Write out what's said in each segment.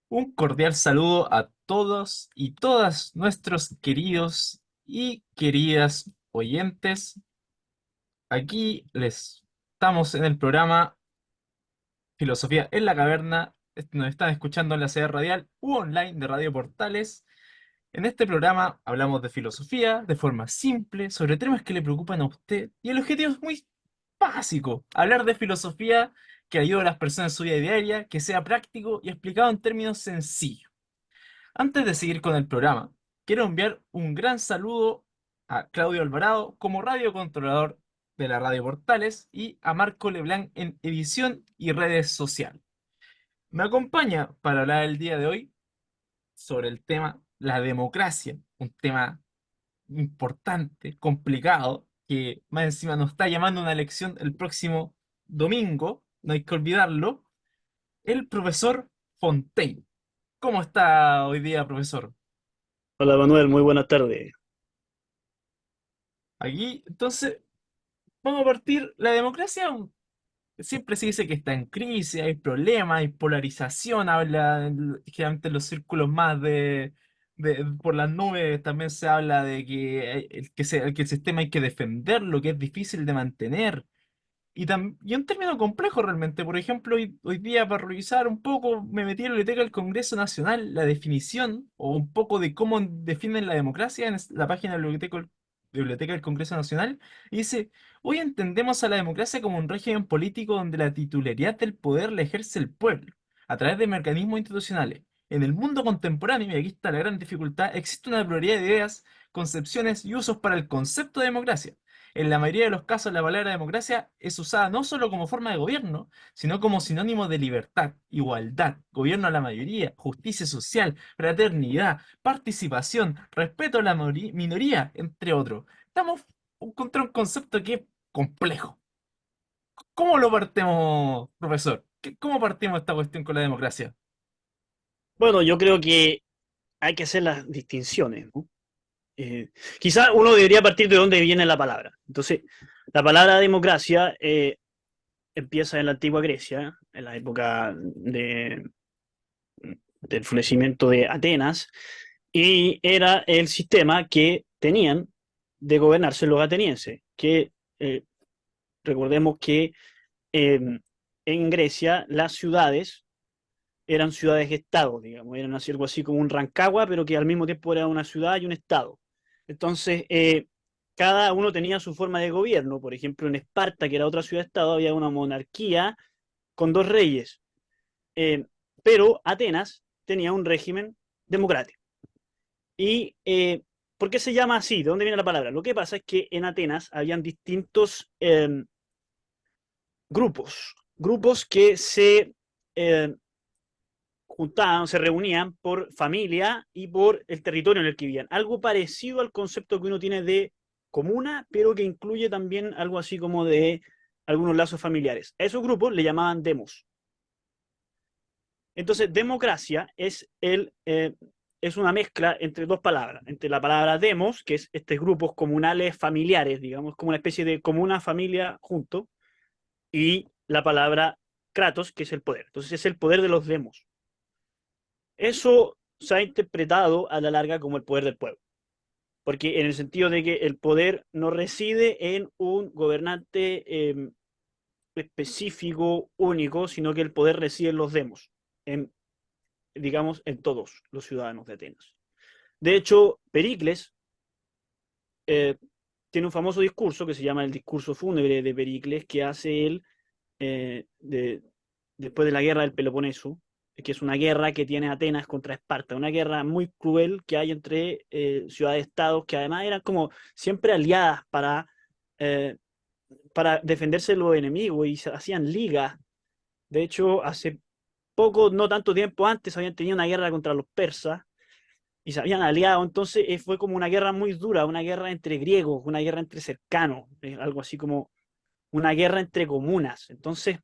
Un cordial saludo a todos y todas nuestros queridos y queridas oyentes. Aquí les estamos en el programa Filosofía en la Caverna. Nos están escuchando en la sede radial u online de Radio Portales. En este programa hablamos de filosofía de forma simple, sobre temas que le preocupan a usted, y el objetivo es muy básico: hablar de filosofía que ayude a las personas en su vida diaria, que sea práctico y explicado en términos sencillos. Antes de seguir con el programa, quiero enviar un gran saludo a Claudio Alvarado como radiocontrolador de la Radio Portales y a Marco Leblanc en edición y redes sociales. Me acompaña para hablar el día de hoy sobre el tema la democracia, un tema importante, complicado, que más encima nos está llamando a una elección el próximo domingo, no hay que olvidarlo, el profesor Fontaine. ¿Cómo está hoy día, profesor? Hola Manuel, muy buena tarde. Aquí, entonces, vamos a partir. La democracia siempre se dice que está en crisis, hay problemas, hay polarización, habla generalmente en los círculos más por las nubes también se habla de que, que el sistema hay que defenderlo, que es difícil de mantener. Y un término complejo realmente. Por ejemplo, hoy día para revisar un poco, me metí en la biblioteca del Congreso Nacional, la definición o un poco de cómo definen la democracia en la página de la Biblioteca del Congreso Nacional. Y dice: hoy entendemos a la democracia como un régimen político donde la titularidad del poder la ejerce el pueblo, a través de mecanismos institucionales. En el mundo contemporáneo, y aquí está la gran dificultad, existe una pluralidad de ideas, concepciones y usos para el concepto de democracia. En la mayoría de los casos, la palabra democracia es usada no solo como forma de gobierno, sino como sinónimo de libertad, igualdad, gobierno a la mayoría, justicia social, fraternidad, participación, respeto a la minoría, entre otros. Estamos contra un concepto que es complejo. ¿Cómo lo partimos, profesor? ¿Cómo partimos esta cuestión con la democracia? Bueno, yo creo que hay que hacer las distinciones, ¿no? Quizá uno debería partir de dónde viene la palabra. Entonces, la palabra democracia empieza en la antigua Grecia, en la época del florecimiento de Atenas, y era el sistema que tenían de gobernarse los atenienses, que eh, recordemos que eh, en Grecia las ciudades eran ciudades-estados, digamos, eran así, algo así como un Rancagua, pero que al mismo tiempo era una ciudad y un estado. Entonces, cada uno tenía su forma de gobierno. Por ejemplo, en Esparta, que era otra ciudad-estado, había una monarquía con dos reyes. Eh, pero Atenas tenía un régimen democrático. ¿Y por qué se llama así? ¿De dónde viene la palabra? Lo que pasa es que en Atenas habían distintos grupos que eh, juntaban, se reunían por familia y por el territorio en el que vivían. Algo parecido al concepto que uno tiene de comuna, pero que incluye también algo así como de algunos lazos familiares. A esos grupos le llamaban demos. Entonces, democracia es una mezcla entre dos palabras, entre la palabra demos, que es estos grupos comunales familiares, digamos, como una especie de comuna familia junto, y la palabra kratos, que es el poder. Entonces, es el poder de los demos. Eso se ha interpretado a la larga como el poder del pueblo, porque en el sentido de que el poder no reside en un gobernante específico, único, sino que el poder reside en los demos, en, digamos, en todos los ciudadanos de Atenas. De hecho, Pericles eh, tiene un famoso discurso que se llama el discurso fúnebre de Pericles, que hace él eh, de, después de la guerra del Peloponeso, que es una guerra que tiene Atenas contra Esparta, una guerra muy cruel que hay entre ciudades-estados que además eran como siempre aliadas eh, para defenderse de los enemigos y se hacían ligas. De hecho, hace poco, no tanto tiempo antes, habían tenido una guerra contra los persas y se habían aliado. Entonces fue como una guerra muy dura, una guerra entre griegos, una guerra entre cercanos, algo así como una guerra entre comunas. Entonces,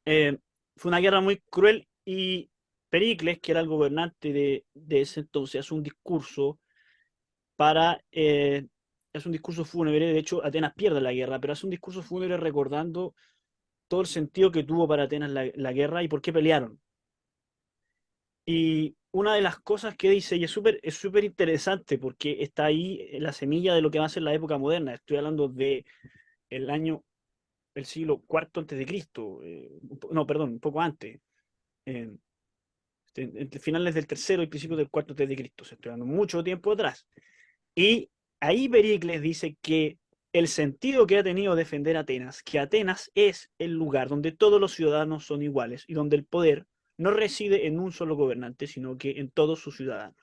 Eh, fue una guerra muy cruel y Pericles, que era el gobernante de ese entonces, hace un discurso para, es un discurso fúnebre, de hecho Atenas pierde la guerra, pero hace un discurso fúnebre recordando todo el sentido que tuvo para Atenas la guerra y por qué pelearon. Y una de las cosas que dice, y es súper interesante porque está ahí la semilla de lo que va a ser la época moderna. Estoy hablando de el año, el siglo cuarto antes de Cristo, no, perdón, un poco antes, eh, entre finales del tercero y principios del cuarto antes de Cristo. O sea, estoy hablando mucho tiempo atrás. Y ahí Pericles dice que el sentido que ha tenido defender Atenas, que Atenas es el lugar donde todos los ciudadanos son iguales y donde el poder no reside en un solo gobernante, sino que en todos sus ciudadanos.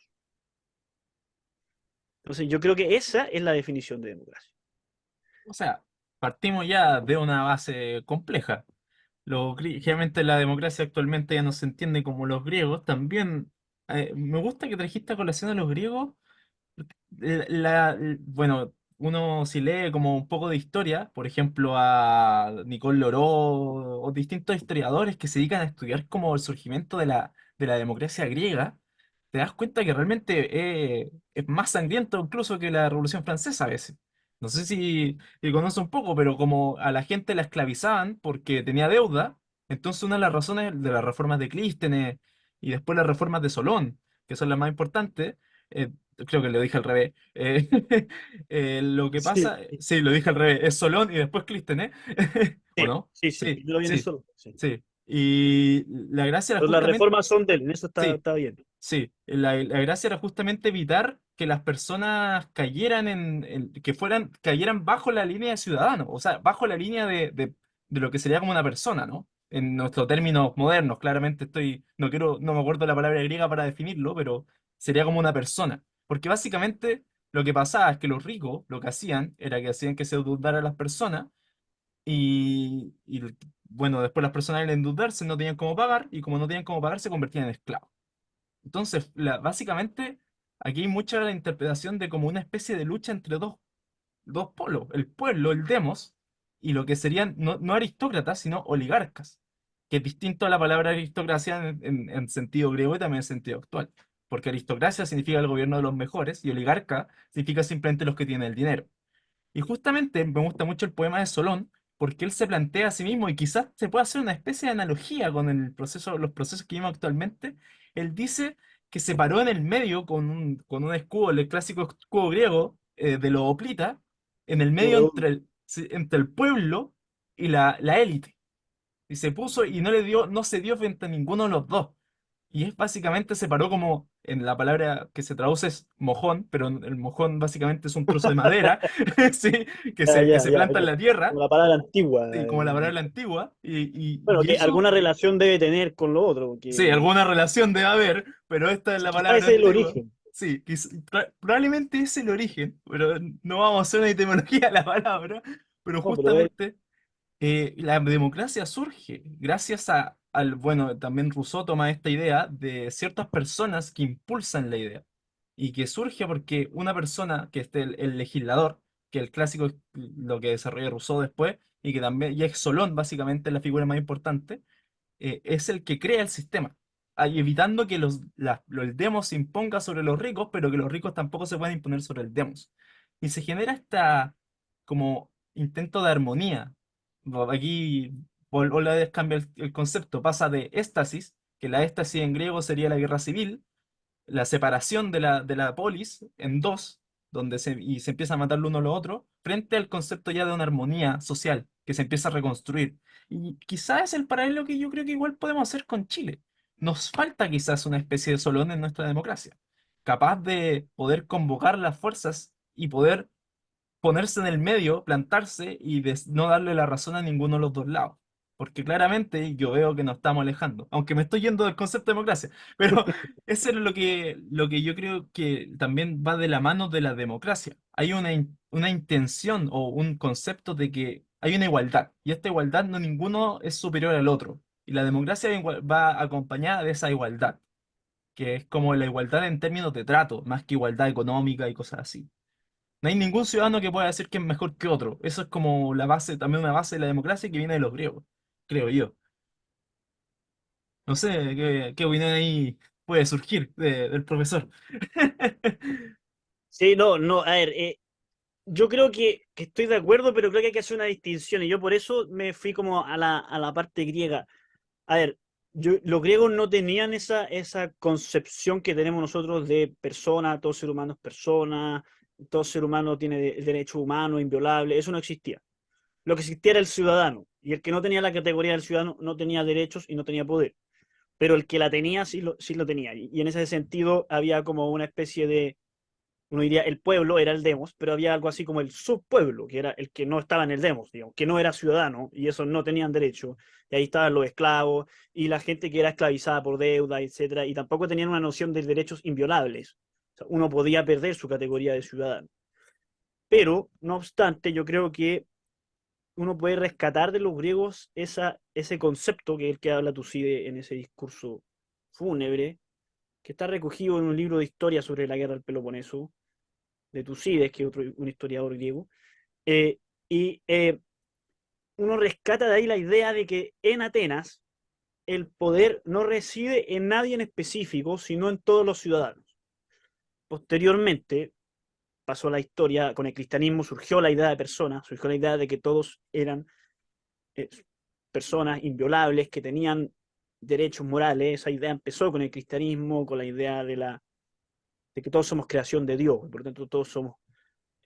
Entonces yo creo que esa es la definición de democracia. O sea, partimos ya de una base compleja. Generalmente la democracia actualmente ya no se entiende como los griegos. También me gusta que trajiste a colación a los griegos. Bueno, uno si lee como un poco de historia, por ejemplo a Nicole Loró o distintos historiadores que se dedican a estudiar como el surgimiento de la democracia griega, te das cuenta que realmente es más sangriento incluso que la Revolución Francesa a veces. No sé si conoces un poco, pero como a la gente la esclavizaban porque tenía deuda, entonces una de las razones de las reformas de Clístenes y después las reformas de Solón, que son las más importantes, eh, creo que lo dije al revés. Lo que Sí, pasa, sí, lo dije al revés, es Solón y después Clístenes, ¿o sí, no? sí, sí. Sí, Primero viene sí, solo. Sí. sí. Y la gracia era Pero las justamente, reformas son de él, en eso sí, está bien. sí, la gracia era justamente evitar que las personas cayeran cayeran bajo la línea de ciudadano, o sea, bajo la línea de lo que sería como una persona, ¿no? En nuestros términos modernos, claramente no me acuerdo la palabra griega para definirlo, pero sería como una persona. Porque básicamente lo que pasaba es que los ricos lo que hacían era que hacían que se endeudaran a las personas y, bueno, después las personas al endeudarse no tenían cómo pagar y como no tenían cómo pagar se convertían en esclavos. Entonces, básicamente, aquí hay mucha la interpretación de como una especie de lucha entre dos polos, el pueblo, el demos, y lo que serían no aristócratas, sino oligarcas, que es distinto a la palabra aristocracia en sentido griego y también en sentido actual, porque aristocracia significa el gobierno de los mejores y oligarca significa simplemente los que tienen el dinero. Y justamente me gusta mucho el poema de Solón, porque él se plantea a sí mismo, y quizás se puede hacer una especie de analogía con los procesos que vivimos actualmente. Él dice que se paró en el medio con un escudo, el clásico escudo griego de los hoplitas, en el medio Luego, entre el pueblo y la élite. Y se puso y no se dio frente a ninguno de los dos. Y es básicamente se paró como en la palabra que se traduce es mojón, pero el mojón básicamente es un trozo de madera, sí, ya, que ya, se ya, planta en la tierra, como la palabra antigua. sí, como la palabra antigua, Bueno, y que eso, alguna relación debe tener con lo otro, sí, porque alguna relación debe haber, pero esta es la quizás palabra ese es el antigua. origen. Sí, probablemente es el origen, pero no vamos a hacer una etimología de la palabra, pero No, pero es, justamente la democracia surge gracias bueno, también Rousseau toma esta idea de ciertas personas que impulsan la idea y que surge porque una persona, que esté el legislador, que el clásico es lo que desarrolla Rousseau después y que también ya es Solón básicamente la figura más importante, es el que crea el sistema, evitando que el demos se imponga sobre los ricos, pero que los ricos tampoco se puedan imponer sobre el demos. Y se genera esta como intento de armonía. Aquí otra vez cambia el concepto, pasa de éstasis, que la éstasis en griego sería la guerra civil, la separación de la polis en dos, y se empieza a matar el uno a lo otro, frente al concepto ya de una armonía social que se empieza a reconstruir. Y quizás es el paralelo que yo creo que igual podemos hacer con Chile. Nos falta quizás una especie de Solón en nuestra democracia, capaz de poder convocar las fuerzas y poder ponerse en el medio, plantarse y no darle la razón a ninguno de los dos lados. Porque claramente yo veo que nos estamos alejando, aunque me estoy yendo del concepto de democracia, pero eso es lo que yo creo que también va de la mano de la democracia. Hay una intención o un concepto de que hay una igualdad, y esta igualdad no ninguno es superior al otro. Y la democracia va acompañada de esa igualdad, que es como la igualdad en términos de trato, más que igualdad económica y cosas así. No hay ningún ciudadano que pueda decir que es mejor que otro. Eso es como la base, también una base de la democracia que viene de los griegos, creo yo. No sé, qué opinión ahí puede surgir del profesor? sí, no, no, a ver, yo creo que estoy de acuerdo, pero creo que hay que hacer una distinción y yo por eso me fui como a la parte griega. A ver, los griegos no tenían esa concepción que tenemos nosotros de persona, todo ser humano es persona, todo ser humano tiene derechos humanos, inviolables, eso no existía. Lo que existía era el ciudadano, y el que no tenía la categoría del ciudadano no tenía derechos y no tenía poder, pero el que la tenía sí lo tenía, y en ese sentido había como una especie de, uno diría, el pueblo era el demos, pero había algo así como el subpueblo, que era el que no estaba en el demos, digamos, que no era ciudadano, y esos no tenían derecho, y ahí estaban los esclavos, y la gente que era esclavizada por deuda, etcétera, y tampoco tenían una noción de derechos inviolables. O sea, uno podía perder su categoría de ciudadano. Pero, no obstante, yo creo que uno puede rescatar de los griegos ese concepto que es el que habla Tucídides en ese discurso fúnebre, que está recogido en un libro de historia sobre la guerra del Peloponeso, de Tucídides, que es un historiador griego, eh, y uno rescata de ahí la idea de que en Atenas el poder no reside en nadie en específico, sino en todos los ciudadanos. Posteriormente, pasó la historia, con el cristianismo surgió la idea de persona, surgió la idea de que todos eran eh, personas inviolables, que tenían derechos morales. Esa idea empezó con el cristianismo, con la idea de que todos somos creación de Dios, por lo tanto todos somos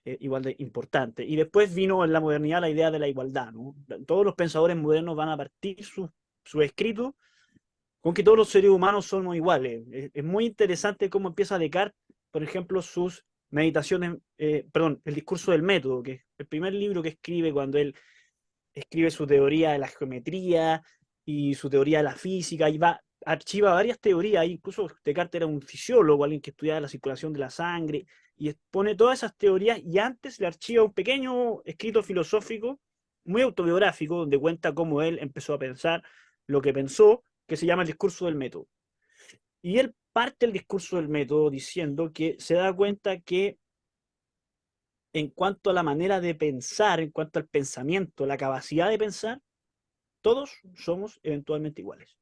igual de importante. Y después vino en la modernidad la idea de la igualdad, ¿no? Todos los pensadores modernos van a partir su escrito con que todos los seres humanos somos iguales. Es muy interesante cómo empieza Descartes, por ejemplo, sus meditaciones, perdón, el discurso del método, que es el primer libro que escribe cuando él escribe su teoría de la geometría y su teoría de la física, y va, archiva varias teorías, incluso Descartes era un fisiólogo, alguien que estudiaba la circulación de la sangre, y expone todas esas teorías, y antes le archiva un pequeño escrito filosófico, muy autobiográfico, donde cuenta cómo él empezó a pensar lo que pensó, que se llama el discurso del método. Y él parte el discurso del método diciendo que se da cuenta que en cuanto a la manera de pensar, en cuanto al pensamiento, la capacidad de pensar, todos somos eventualmente iguales.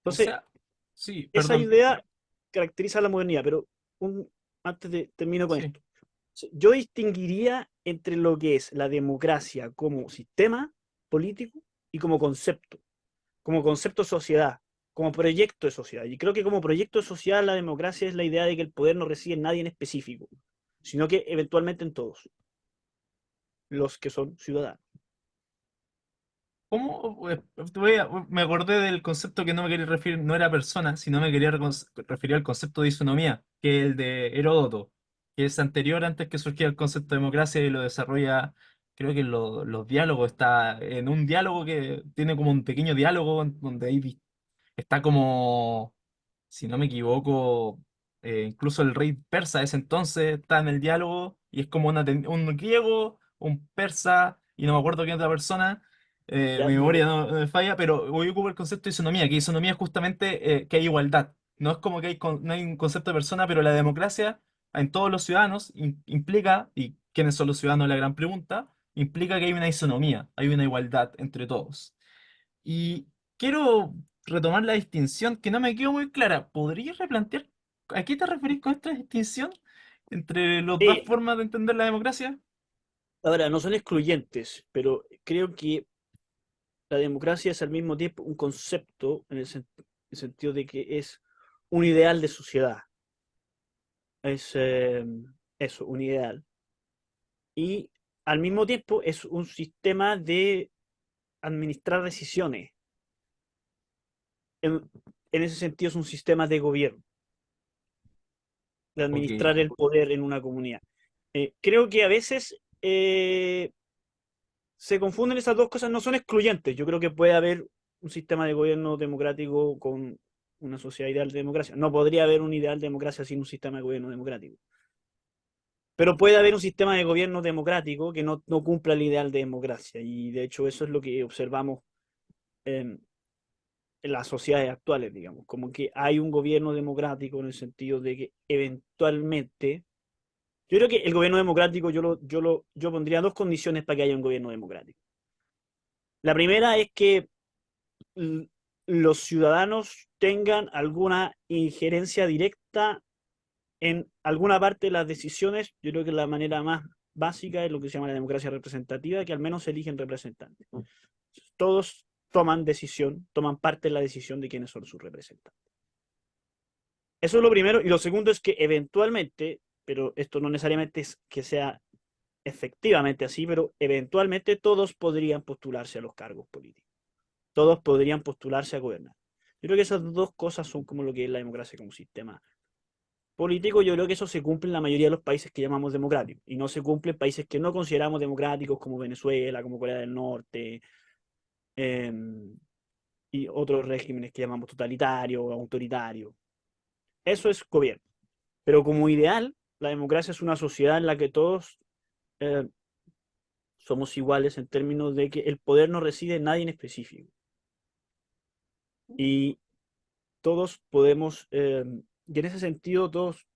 O Entonces, sea, sí, esa perdón, idea caracteriza a la modernidad, pero antes de termino con sí. esto, yo distinguiría entre lo que es la democracia como sistema político y como concepto de sociedad, como proyecto de sociedad. Y creo que como proyecto de sociedad la democracia es la idea de que el poder no reside en nadie en específico, sino que eventualmente en todos los que son ciudadanos. ¿Cómo? Me acordé del concepto que no me quería referir, no era persona, sino me quería referir al concepto de isonomía, que es el de Heródoto, que es anterior antes que surgiera el concepto de democracia y lo desarrolla, creo que en los diálogos, está en un diálogo que tiene como un pequeño diálogo donde ahí está como, si no me equivoco, incluso el rey persa de ese entonces está en el diálogo y es como un griego, un persa y no me acuerdo qué otra persona. ¿Ya? Mi No memoria recuerdo. no me falla, pero voy a ocupar el concepto de isonomía, que isonomía es justamente que hay igualdad. No es como que no hay un concepto de persona, pero la democracia en todos los ciudadanos implica, y quiénes son los ciudadanos es la gran pregunta, implica que hay una isonomía, hay una igualdad entre todos. Y quiero retomar la distinción que no me quedó muy clara. ¿Podrías replantear a qué te referís con esta distinción entre las dos Sí, formas de entender la democracia? ahora, no son excluyentes, pero creo que la democracia es al mismo tiempo un concepto en el sentido de que es un ideal de sociedad. Es eso, un ideal. Y al mismo tiempo es un sistema de administrar decisiones. En, en ese sentido es un sistema de gobierno, de Ok. administrar el poder en una comunidad. Creo que a veces se confunden esas dos cosas, no son excluyentes. Yo creo que puede haber un sistema de gobierno democrático con una sociedad ideal de democracia. No podría haber un ideal de democracia sin un sistema de gobierno democrático. Pero puede haber un sistema de gobierno democrático que no cumpla el ideal de democracia. Y de hecho eso es lo que observamos en, en las sociedades actuales, digamos. Como que hay un gobierno democrático en el sentido de que eventualmente... Yo creo que el gobierno democrático, yo pondría dos condiciones para que haya un gobierno democrático. La primera es que los ciudadanos tengan alguna injerencia directa en alguna parte de las decisiones. Yo creo que la manera más básica es lo que se llama la democracia representativa, que al menos se eligen representantes. Todos toman parte en la decisión de quiénes son sus representantes. Eso es lo primero. Y lo segundo es que eventualmente, pero esto no necesariamente es que sea efectivamente así, pero eventualmente todos podrían postularse a los cargos políticos. Todos podrían postularse a gobernar. Yo creo que esas dos cosas son como lo que es la democracia como sistema político. Yo creo que eso se cumple en la mayoría de los países que llamamos democráticos y no se cumple en países que no consideramos democráticos como Venezuela, como Corea del Norte eh, y otros regímenes que llamamos totalitarios o autoritarios. Eso es gobierno. Pero como ideal, la democracia es una sociedad en la que todos eh, somos iguales en términos de que el poder no reside en nadie en específico. Y todos podemos, y en ese sentido, todos,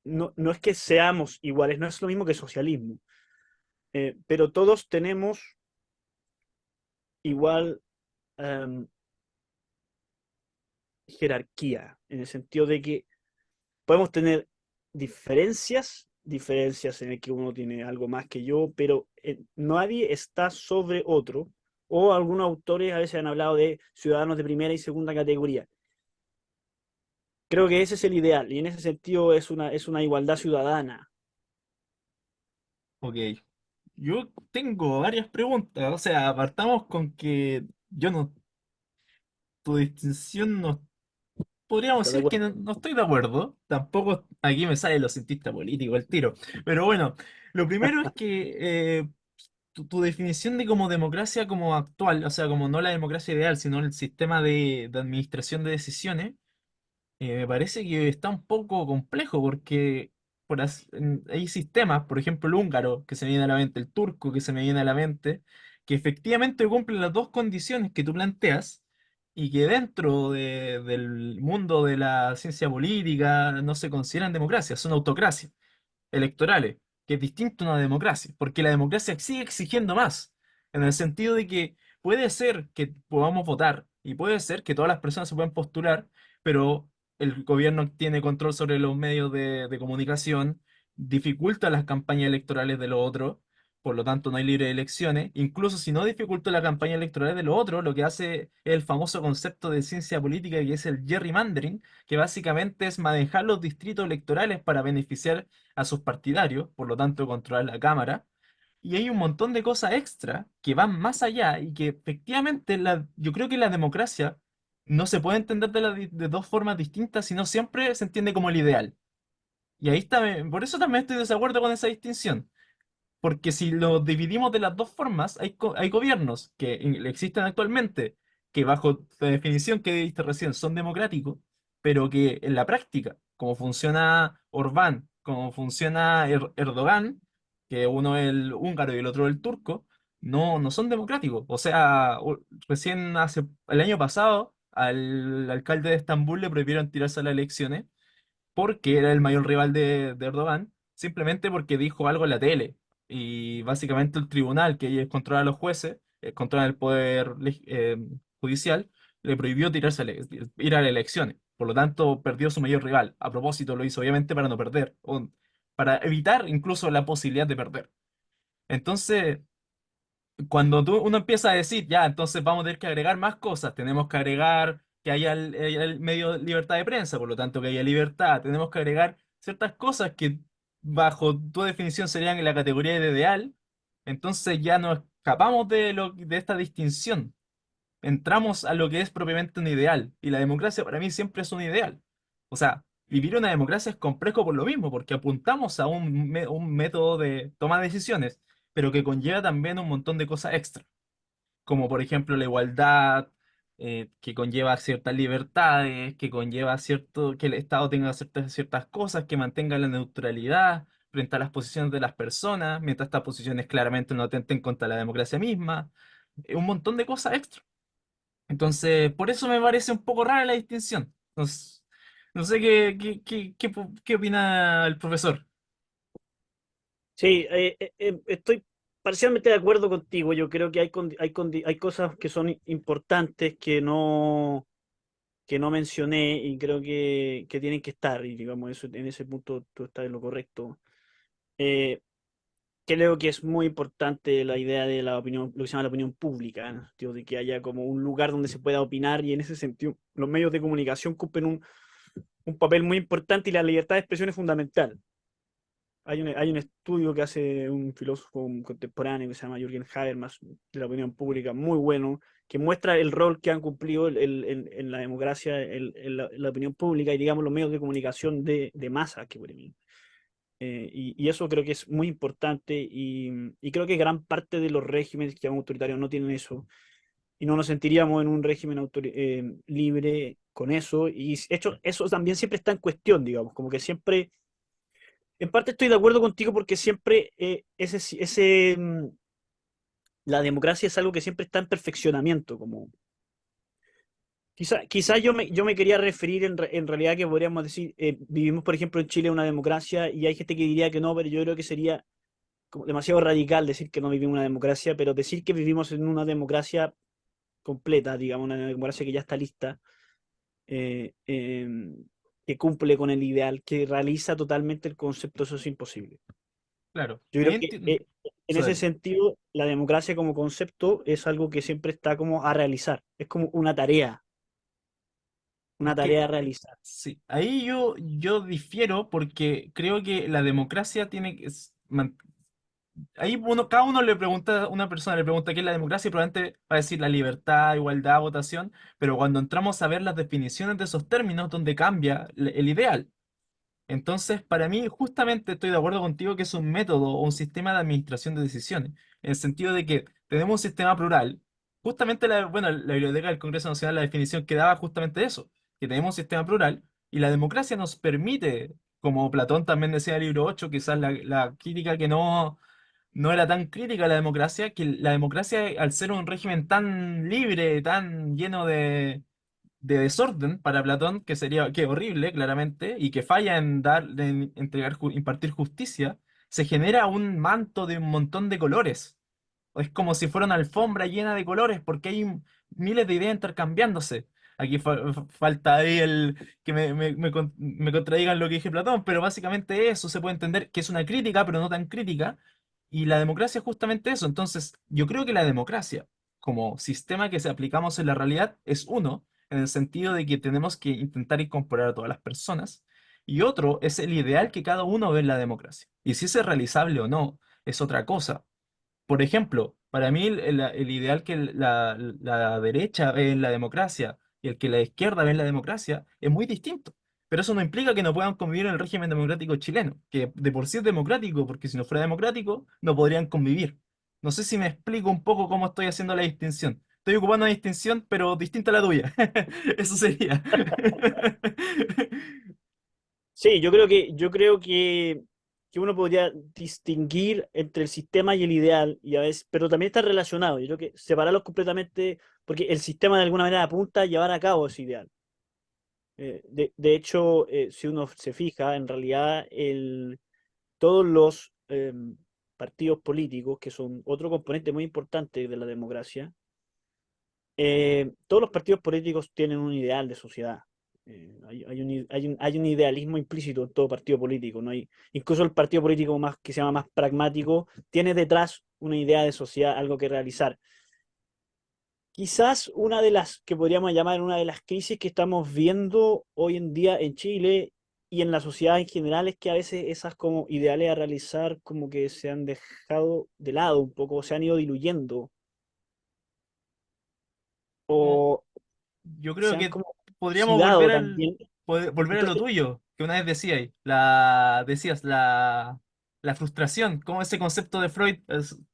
no es que seamos iguales, no es lo mismo que socialismo, pero todos tenemos igual eh, jerarquía, en el sentido de que podemos tener diferencias en el que uno tiene algo más que yo, pero nadie está sobre otro. O algunos autores a veces han hablado de ciudadanos de primera y segunda categoría. Creo que ese es el ideal y en ese sentido es una igualdad ciudadana. Ok, yo tengo varias preguntas, o sea, partamos con que yo no, tu distinción no, podríamos ¿Estás de decir que acuerdo? no estoy de acuerdo, tampoco aquí me sale lo cientista político el tiro, pero bueno, lo primero es que tu definición de como democracia como actual, o sea, como no la democracia ideal, sino el sistema de administración de decisiones, me parece que está un poco complejo porque hay sistemas, por ejemplo el húngaro que se me viene a la mente, el turco que se me viene a la mente, que efectivamente cumplen las dos condiciones que tú planteas y que dentro del mundo de la ciencia política no se consideran democracias, son autocracias electorales, que es distinto a una democracia, porque la democracia sigue exigiendo más, en el sentido de que puede ser que podamos votar y puede ser que todas las personas se puedan postular, pero el gobierno tiene control sobre los medios de comunicación, dificulta las campañas electorales de los otros. Por lo tanto, no hay libre elecciones. Incluso si no dificulta la campaña electoral de los otros, lo que hace es el famoso concepto de ciencia política que es el gerrymandering, que básicamente es manejar los distritos electorales para beneficiar a sus partidarios, por lo tanto controlar la Cámara. Y hay un montón de cosas extra que van más allá y que efectivamente yo creo que la democracia no se puede entender de dos formas distintas, sino siempre se entiende como el ideal. Y ahí está, por eso también estoy de desacuerdo con esa distinción. Porque si lo dividimos de las dos formas, hay gobiernos que existen actualmente, que bajo la definición que diste recién son democráticos, pero que en la práctica, como funciona Orbán, como funciona Erdogan, que uno es el húngaro y el otro el turco, no son democráticos. O sea, recién el año pasado al alcalde de Estambul le prohibieron tirarse a las elecciones porque era el mayor rival de Erdogan, simplemente porque dijo algo en la tele. Y básicamente el tribunal, que ellos controla a los jueces, controla el poder judicial, le prohibió ir a las elecciones. Por lo tanto, perdió su mayor rival. A propósito, lo hizo obviamente para no perder, o para evitar incluso la posibilidad de perder. Entonces, cuando uno empieza a decir, ya, entonces vamos a tener que agregar más cosas, tenemos que agregar que haya el medio de libertad de prensa, por lo tanto que haya libertad, tenemos que agregar ciertas cosas que bajo tu definición serían en la categoría de ideal, entonces ya nos escapamos de esta distinción, entramos a lo que es propiamente un ideal, y la democracia para mí siempre es un ideal. O sea, vivir una democracia es complejo por lo mismo, porque apuntamos a un método de toma de decisiones, pero que conlleva también un montón de cosas extra, como por ejemplo la igualdad, que conlleva ciertas libertades, que conlleva que el Estado tenga ciertas cosas, que mantenga la neutralidad frente a las posiciones de las personas, mientras estas posiciones claramente no atenten contra la democracia misma, un montón de cosas extra. Entonces, por eso me parece un poco rara la distinción. No sé qué opina el profesor. Sí, estoy parcialmente de acuerdo contigo. Yo creo que hay cosas que son importantes que no mencioné y creo que tienen que estar. Y digamos, eso, en ese punto tú estás en lo correcto. Eh, creo que es muy importante la idea de la opinión, lo que se llama la opinión pública, en el sentido de que haya como un lugar donde se pueda opinar y en ese sentido los medios de comunicación cumplen un papel muy importante y la libertad de expresión es fundamental. Hay un estudio que hace un filósofo contemporáneo que se llama Jürgen Habermas de la opinión pública, muy bueno, que muestra el rol que han cumplido en la democracia, la opinión pública y, digamos, los medios de comunicación de masa que ponen. Y eso creo que es muy importante y creo que gran parte de los regímenes que llaman autoritarios no tienen eso y no nos sentiríamos en un régimen libre con eso. Y hecho, eso también siempre está en cuestión, digamos, como que siempre en parte estoy de acuerdo contigo porque siempre la democracia es algo que siempre está en perfeccionamiento. Como, quizá yo me quería referir en realidad que podríamos decir, vivimos por ejemplo en Chile una democracia y hay gente que diría que no, pero yo creo que sería como demasiado radical decir que no vivimos una democracia, pero decir que vivimos en una democracia completa, digamos, una democracia que ya está lista, eh, eh, que cumple con el ideal, que realiza totalmente el concepto, eso es imposible. Claro, Yo ahí creo que entiendo. en ese sentido la democracia como concepto es algo que siempre está como a realizar. Es como una Es que tarea a realizar. sí, ahí yo difiero porque creo que la democracia tiene que... ahí cada uno le pregunta, una persona le pregunta qué es la democracia y probablemente va a decir la libertad, igualdad, votación, pero cuando entramos a ver las definiciones de esos términos, donde cambia el ideal. Entonces, para mí, justamente estoy de acuerdo contigo que es un método o un sistema de administración de decisiones, en el sentido de que tenemos un sistema plural. Justamente bueno, la Biblioteca del Congreso Nacional, la definición que daba justamente eso, que tenemos un sistema plural y la democracia nos permite, como Platón también decía en el libro 8, quizás la crítica que no era tan crítica a la democracia, que la democracia, al ser un régimen tan libre, tan lleno de desorden para Platón, que sería que horrible, claramente, y que falla en en entregar, impartir justicia, se genera un manto de un montón de colores. Es como si fuera una alfombra llena de colores, porque hay miles de ideas intercambiándose. Aquí falta ahí el que me contradigan lo que dije Platón, pero básicamente eso se puede entender que es una crítica, pero no tan crítica. Y la democracia es justamente eso. Entonces, yo creo que la democracia, como sistema que se aplicamos en la realidad, es uno, en el sentido de que tenemos que intentar incorporar a todas las personas. Y otro es el ideal que cada uno ve en la democracia. Y si es realizable o no, es otra cosa. Por ejemplo, para mí el ideal que la derecha ve en la democracia y el que la izquierda ve en la democracia es muy distinto. Pero eso no implica que no puedan convivir en el régimen democrático chileno, que de por sí es democrático, porque si no fuera democrático, no podrían convivir. No sé si me explico un poco cómo estoy haciendo la distinción. Estoy ocupando una distinción, pero distinta a la tuya. Eso sería. Sí, yo creo que uno podría distinguir entre el sistema y el ideal, y a veces, pero también está relacionado. Yo creo que separarlos completamente, porque el sistema de alguna manera apunta a llevar a cabo ese ideal. De hecho, si uno se fija, en realidad todos los partidos políticos, que son otro componente muy importante de la democracia, todos los partidos políticos tienen un ideal de sociedad. Hay un idealismo implícito en todo partido político. ¿No? Incluso el partido político más, que se llama más pragmático tiene detrás una idea de sociedad, algo que realizar. Quizás una de las que podríamos llamar una de las crisis que estamos viendo hoy en día en Chile y en la sociedad en general es que a veces esas como ideales a realizar como que se han dejado de lado un poco, se han ido diluyendo Como o Yo se creo han que como podríamos oxidado también. volver a lo Entonces, tuyo, que una vez decías la frustración, como ese concepto de Freud,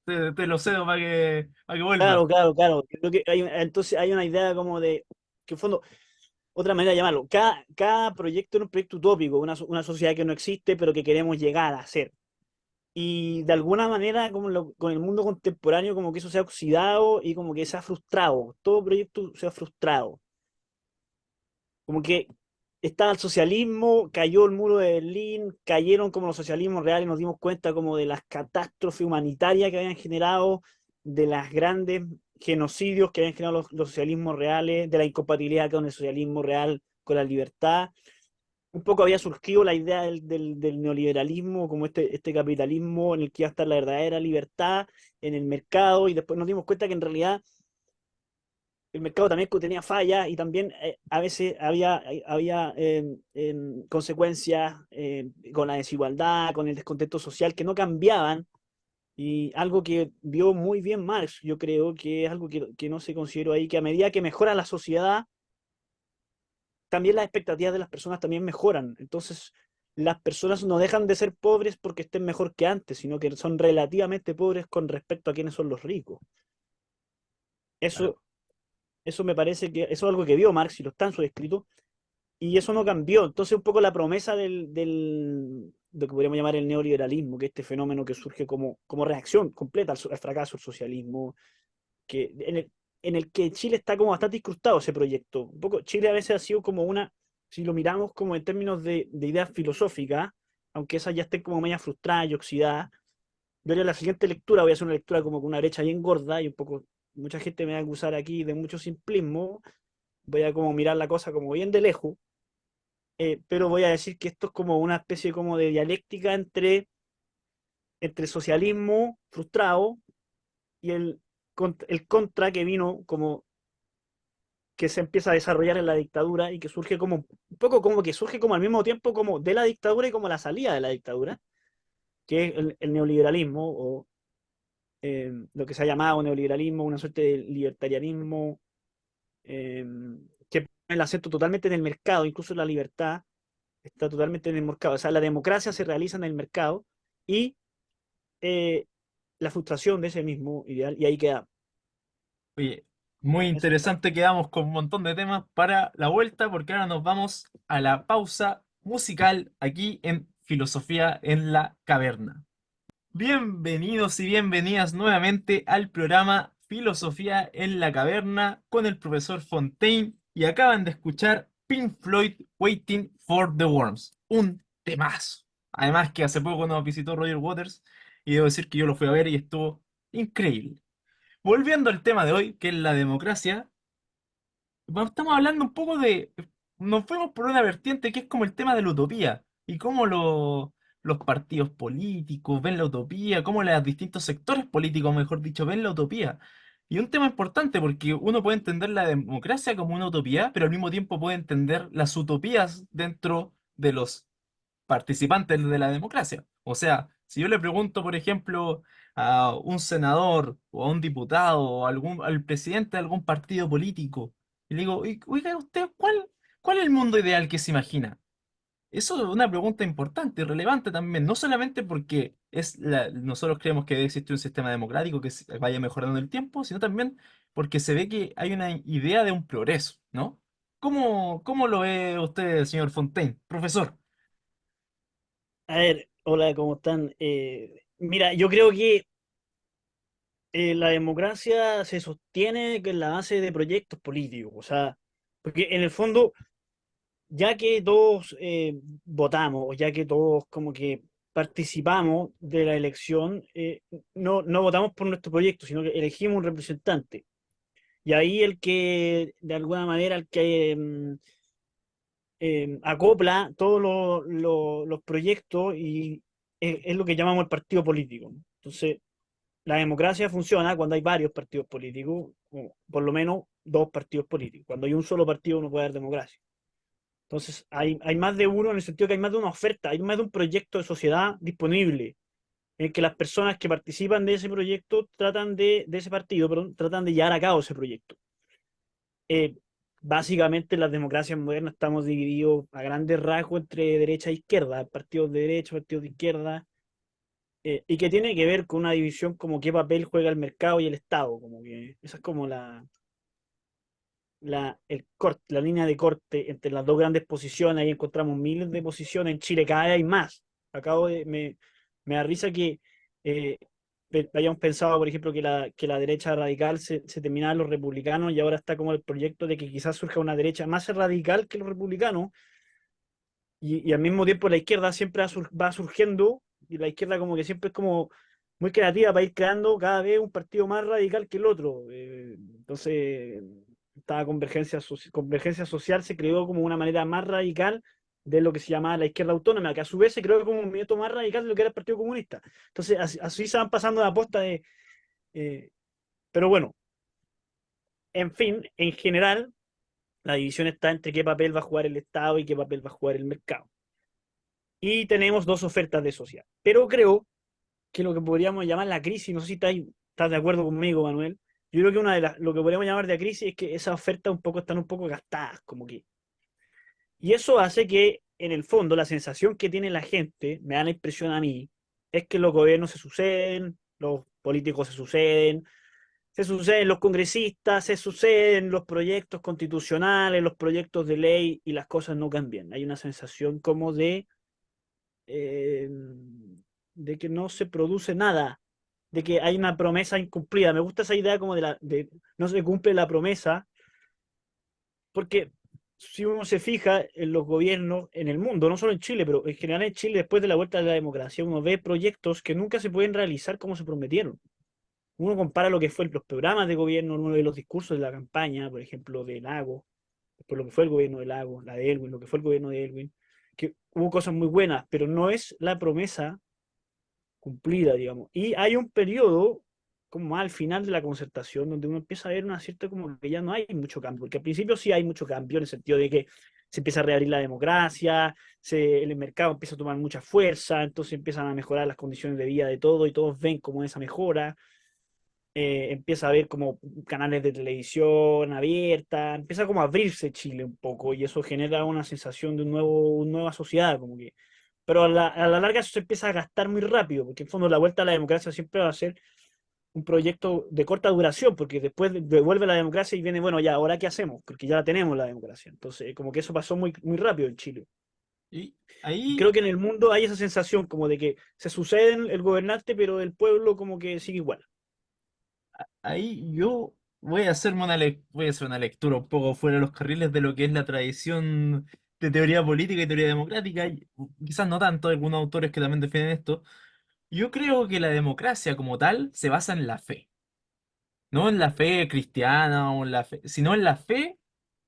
te lo cedo para que vuelva. claro, claro, claro. Yo creo que entonces hay una idea como de, que en fondo, otra manera de llamarlo, cada proyecto es un proyecto utópico, una sociedad que no existe, pero que queremos llegar a ser. Y de alguna manera, como con el mundo contemporáneo, como que eso se ha oxidado y como que se ha frustrado. Todo proyecto se ha frustrado. Como que estaba el socialismo, cayó el muro de Berlín, cayeron como los socialismos reales, nos dimos cuenta como de las catástrofes humanitarias que habían generado, de las grandes genocidios que habían generado los socialismos reales, de la incompatibilidad con el socialismo real, con la libertad. un poco había surgido la idea del neoliberalismo, como este capitalismo en el que iba a estar la verdadera libertad en el mercado, y después nos dimos cuenta que en realidad el mercado también tenía fallas y también a veces había consecuencias con la desigualdad, con el descontento social que no cambiaban. Y algo que vio muy bien Marx, yo creo que es algo que no se consideró ahí, que a medida que mejora la sociedad, también las expectativas de las personas también mejoran. Entonces, las personas no dejan de ser pobres porque estén mejor que antes, sino que son relativamente pobres con respecto a quienes son los ricos. Claro. Eso, eso me parece que eso es algo que vio Marx y lo está en su escrito, y eso no cambió. Entonces, un poco la promesa lo que podríamos llamar el neoliberalismo, que es este fenómeno que surge como reacción completa al fracaso del socialismo, que en el que Chile está como bastante incrustado ese proyecto. Un poco, Chile a veces ha sido como si lo miramos como en términos de ideas filosóficas, aunque esas ya estén como media frustradas y oxidadas, yo haría la siguiente lectura, voy a hacer una lectura como con una brecha bien gorda y un poco, mucha gente me va a acusar aquí de mucho simplismo, voy a como mirar la cosa como bien de lejos, pero voy a decir que esto es como una especie como de dialéctica entre socialismo frustrado y el contra que vino como que se empieza a desarrollar en la dictadura y que surge como un poco como que surge como al mismo tiempo como de la dictadura y como la salida de la dictadura, que es el neoliberalismo o lo que se ha llamado neoliberalismo, una suerte de libertarianismo eh, que pone el acento totalmente en el mercado, incluso la libertad está totalmente en el mercado, o sea, la democracia se realiza en el mercado y eh, la frustración de ese mismo ideal, y ahí queda. Oye, muy Eso. interesante, quedamos con un montón de temas para la vuelta porque ahora nos vamos a la pausa musical aquí en Filosofía en la Caverna. Bienvenidos y bienvenidas nuevamente al programa Filosofía en la Caverna con el profesor Fontaine y acaban de escuchar Pink Floyd Waiting for the Worms, un temazo. Además que hace poco nos visitó Roger Waters y debo decir que yo lo fui a ver y estuvo increíble. Volviendo al tema de hoy, que es la democracia, estamos hablando un poco de... Nos fuimos por una vertiente que es como el tema de la utopía y cómo los partidos políticos ven la utopía, cómo los distintos sectores políticos, mejor dicho, ven la utopía. Y un tema importante porque uno puede entender la democracia como una utopía, pero al mismo tiempo puede entender las utopías dentro de los participantes de la democracia. O sea, si yo le pregunto, por ejemplo, a un senador o a un diputado o al presidente de algún partido político, y le digo, Oiga, ¿usted cuál es el mundo ideal que se imagina? Eso es una pregunta importante y relevante también, no solamente porque nosotros creemos que debe existir un sistema democrático que vaya mejorando en el tiempo, sino también porque se ve que hay una idea de un progreso, ¿no? ¿Cómo lo ve usted, señor Fontaine, profesor? A ver, hola, ¿cómo están? Mira, yo creo que la democracia se sostiene en la base de proyectos políticos, o sea, porque en el fondo, ya que todos votamos, o ya que todos como que participamos de la elección, no votamos por nuestro proyecto, sino que elegimos un representante. Y ahí el que, de alguna manera, el que acopla todos los proyectos y es lo que llamamos el partido político, ¿no? Entonces, la democracia funciona cuando hay varios partidos políticos, o por lo menos dos partidos políticos. Cuando hay un solo partido no puede haber democracia. Entonces, hay más de uno en el sentido que hay más de una oferta, hay más de un proyecto de sociedad disponible, en que las personas que participan de ese proyecto de ese partido, perdón, tratan de llevar a cabo ese proyecto. Eh, Básicamente, en las democracias modernas estamos divididos a grandes rasgos entre derecha e izquierda, partidos de derecha, partidos de izquierda, y que tiene que ver con una división como qué papel juega el mercado y el Estado, como que esa es como la línea de corte entre las dos grandes posiciones. Ahí encontramos miles de posiciones, en Chile cada vez hay más. Me da risa que eh, hayamos pensado, por ejemplo, que la derecha radical se terminaba en los republicanos, y ahora está como el proyecto de que quizás surja una derecha más radical que los republicanos, y al mismo tiempo la izquierda siempre va surgiendo, y la izquierda como que siempre es como muy creativa para ir creando cada vez un partido más radical que el otro. Entonces, esta convergencia social se creó como una manera más radical de lo que se llama la izquierda autónoma, que a su vez se creó como un movimiento más radical de lo que era el Partido Comunista. Entonces, así se van pasando de aposta de... eh, pero bueno, en fin, en general, la división está entre qué papel va a jugar el Estado y qué papel va a jugar el mercado. Y tenemos dos ofertas de sociedad. Pero creo que lo que podríamos llamar la crisis, no sé si estás de acuerdo conmigo, Manuel, yo creo que lo que podríamos llamar de crisis es que esas ofertas están un poco gastadas, como que. Y eso hace que, en el fondo, la sensación que tiene la gente, me da la impresión a mí, es que los gobiernos se suceden, los políticos se suceden los congresistas, se suceden los proyectos constitucionales, los proyectos de ley y las cosas no cambian. Hay una sensación como eh, de que no se produce nada, de que hay una promesa incumplida. Me gusta esa idea como de no se cumple la promesa, porque si uno se fija en los gobiernos en el mundo, no solo en Chile, pero en general en Chile, después de la vuelta de la democracia, uno ve proyectos que nunca se pueden realizar como se prometieron. Uno compara lo que fue los programas de gobierno, uno ve los discursos de la campaña, por ejemplo, de Lago, después lo que fue el gobierno de Lago, la de Elwin, lo que fue el gobierno de Elwin, que hubo cosas muy buenas, pero no es la promesa cumplida, digamos. Y hay un periodo como al final de la concertación donde uno empieza a ver una cierta como que ya no hay mucho cambio, porque al principio sí hay mucho cambio en el sentido de que se empieza a reabrir la democracia, el mercado empieza a tomar mucha fuerza, entonces empiezan a mejorar las condiciones de vida de todo y todos ven como esa mejora, empieza a haber como canales de televisión abierta, empieza como a abrirse Chile un poco y eso genera una sensación de una nueva sociedad, como que pero a la larga eso se empieza a gastar muy rápido, porque en fondo la vuelta a la democracia siempre va a ser un proyecto de corta duración, porque después devuelve la democracia y viene, bueno, ya, ¿ahora qué hacemos? Porque ya la tenemos la democracia. Entonces, como que eso pasó muy, muy rápido en Chile. Y Y ahí, creo que en el mundo hay esa sensación como de que se suceden el gobernante, pero el pueblo como que sigue igual. ahí yo voy a hacer una lectura un poco fuera de los carriles de lo que es la tradición de teoría política y teoría democrática, y quizás no tanto, algunos autores que también defienden esto. Yo creo que la democracia como tal se basa en la fe. No en la fe cristiana o en la fe, sino en la fe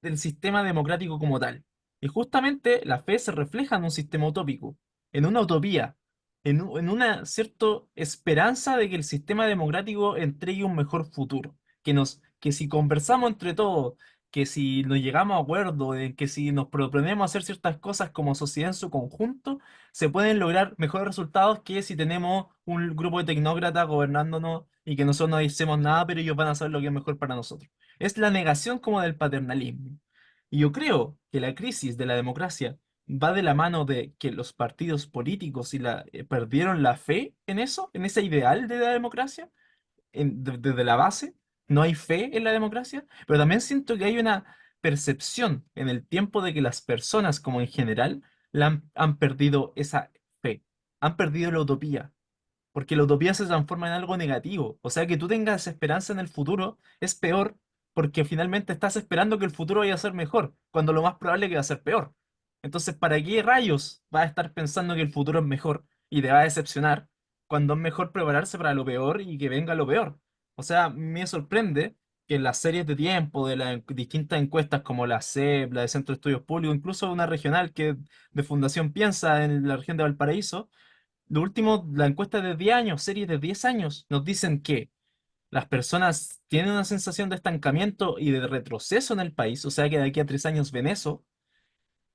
del sistema democrático como tal. Y justamente la fe se refleja en un sistema utópico, en una utopía, en una cierta esperanza de que el sistema democrático entregue un mejor futuro. Que si conversamos entre todos, que si nos llegamos a acuerdo, de que si nos proponemos hacer ciertas cosas como sociedad en su conjunto, se pueden lograr mejores resultados que si tenemos un grupo de tecnócratas gobernándonos y que nosotros no hicimos nada, pero ellos van a saber lo que es mejor para nosotros. Es la negación como del paternalismo. Y yo creo que la crisis de la democracia va de la mano de que los partidos políticos perdieron la fe en eso, en ese ideal de la democracia, desde la base. No hay fe en la democracia, pero también siento que hay una percepción en el tiempo de que las personas, como en general, han perdido esa fe, han perdido la utopía, porque la utopía se transforma en algo negativo. O sea, que tú tengas esperanza en el futuro es peor porque finalmente estás esperando que el futuro vaya a ser mejor, cuando lo más probable es que va a ser peor. Entonces, ¿para qué rayos vas a estar pensando que el futuro es mejor y te va a decepcionar cuando es mejor prepararse para lo peor y que venga lo peor? O sea, me sorprende que en las series de tiempo de las distintas encuestas como la CEP, la de Centro de Estudios Públicos, incluso una regional que de Fundación Piensa en la región de Valparaíso, lo último, la encuesta de 10 años, series de 10 años, nos dicen que las personas tienen una sensación de estancamiento y de retroceso en el país, o sea que de aquí a 3 años ven eso,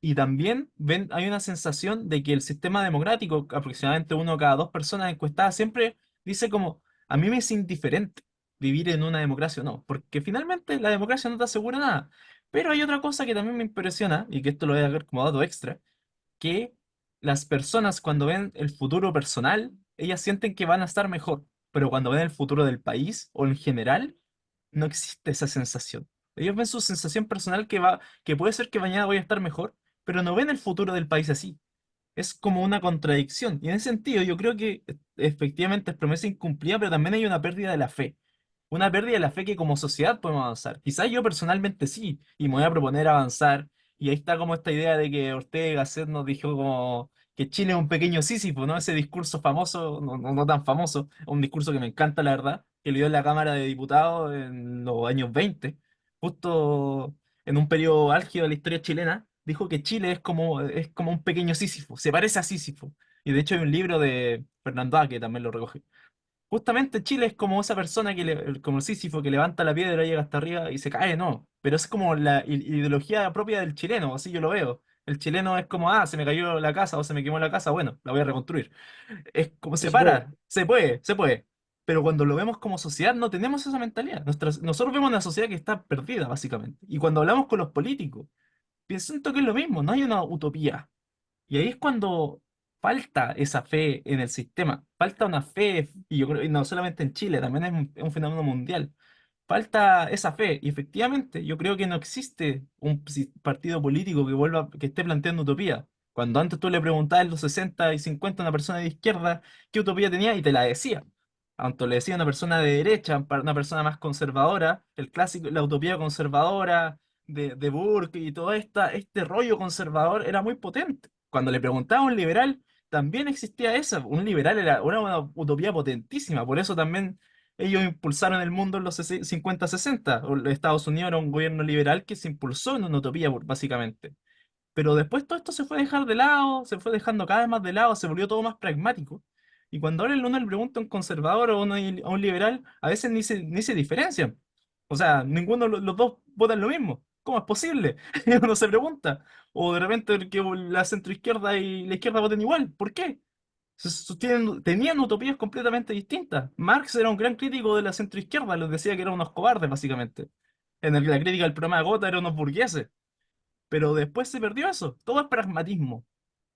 y también hay una sensación de que el sistema democrático, aproximadamente uno cada dos personas encuestadas, siempre dice como, a mí me es indiferente vivir en una democracia o no, porque finalmente la democracia no te asegura nada. Pero hay otra cosa que también me impresiona, y que esto lo voy a ver como dato extra, que las personas cuando ven el futuro personal, ellas sienten que van a estar mejor, pero cuando ven el futuro del país o en general, no existe esa sensación. Ellos ven su sensación personal que puede ser que mañana voy a estar mejor, pero no ven el futuro del país así. Es como una contradicción. Y en ese sentido, yo creo que efectivamente es promesa incumplida, pero también hay una pérdida de la fe. Una pérdida de la fe que como sociedad podemos avanzar. Quizás yo personalmente sí, y me voy a proponer avanzar. Y ahí está como esta idea de que Ortega Gasset nos dijo como que Chile es un pequeño Sísifo, ¿no? Ese discurso famoso, no tan famoso, un discurso que me encanta, la verdad, que le dio en la Cámara de Diputados en los años 20, justo en un periodo álgido de la historia chilena, dijo que Chile es como un pequeño Sísifo, se parece a Sísifo. Y de hecho hay un libro de Fernando A que también lo recoge. Justamente Chile es como esa persona como Sísifo que levanta la piedra, llega hasta arriba y se cae, no. Pero es como la ideología propia del chileno, así yo lo veo. El chileno es como, se me cayó la casa o se me quemó la casa, bueno, la voy a reconstruir. Es como Que se se puede. para, se puede, se puede. Pero cuando lo vemos como sociedad no tenemos esa mentalidad. Nosotros vemos una sociedad que está perdida, básicamente. Y cuando hablamos con los políticos, siento que es lo mismo, no hay una utopía. Y ahí es cuando falta esa fe en el sistema, falta una fe, y yo creo, y no solamente en Chile, también es un fenómeno mundial. Falta esa fe, y efectivamente yo creo que no existe un partido político que esté planteando utopía. Cuando antes tú le preguntabas en los 60 y 50 a una persona de izquierda qué utopía tenía y te la decía. Tanto le decía a una persona de derecha, para una persona más conservadora, el clásico, la utopía conservadora de Burke y todo este rollo conservador era muy potente. Cuando le preguntaba a un liberal, también existía eso. Un liberal era una utopía potentísima. Por eso también ellos impulsaron el mundo en los 50-60. Estados Unidos era un gobierno liberal que se impulsó en una utopía, básicamente. Pero después todo esto se fue a dejar de lado, se fue dejando cada vez más de lado, se volvió todo más pragmático. Y cuando ahora uno le pregunta a un conservador o a un liberal, a veces ni se diferencian. O sea, ninguno de los dos votan lo mismo. ¿Cómo es posible? Uno se pregunta. O de repente que la centroizquierda y la izquierda voten igual. ¿Por qué? Tenían utopías completamente distintas. Marx era un gran crítico de la centroizquierda, les decía que eran unos cobardes, básicamente. La crítica del programa de Gotha eran unos burgueses. Pero después se perdió eso. Todo es pragmatismo.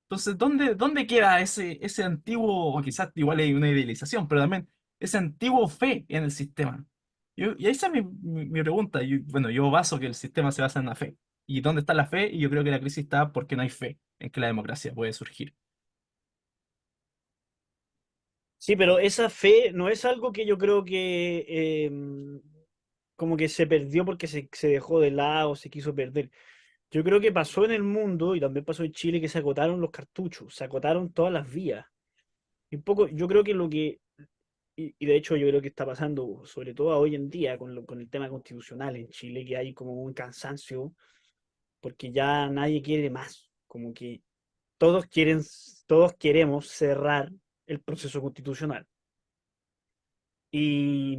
Entonces, ¿dónde queda ese antiguo, o quizás igual hay una idealización, pero también ese antiguo fe en el sistema? Y esa es mi pregunta. Bueno, yo baso que el sistema se basa en la fe. ¿Y dónde está la fe? Y yo creo que la crisis está porque no hay fe en que la democracia puede surgir. Sí, pero esa fe no es algo que yo creo que como que se perdió porque se dejó de lado, se quiso perder. Yo creo que pasó en el mundo y también pasó en Chile que se agotaron los cartuchos, se agotaron todas las vías. Y un poco, yo creo que y de hecho yo creo que está pasando, sobre todo hoy en día, con el tema constitucional en Chile, que hay como un cansancio, porque ya nadie quiere más, como que todos quieren, todos queremos cerrar el proceso constitucional. Y,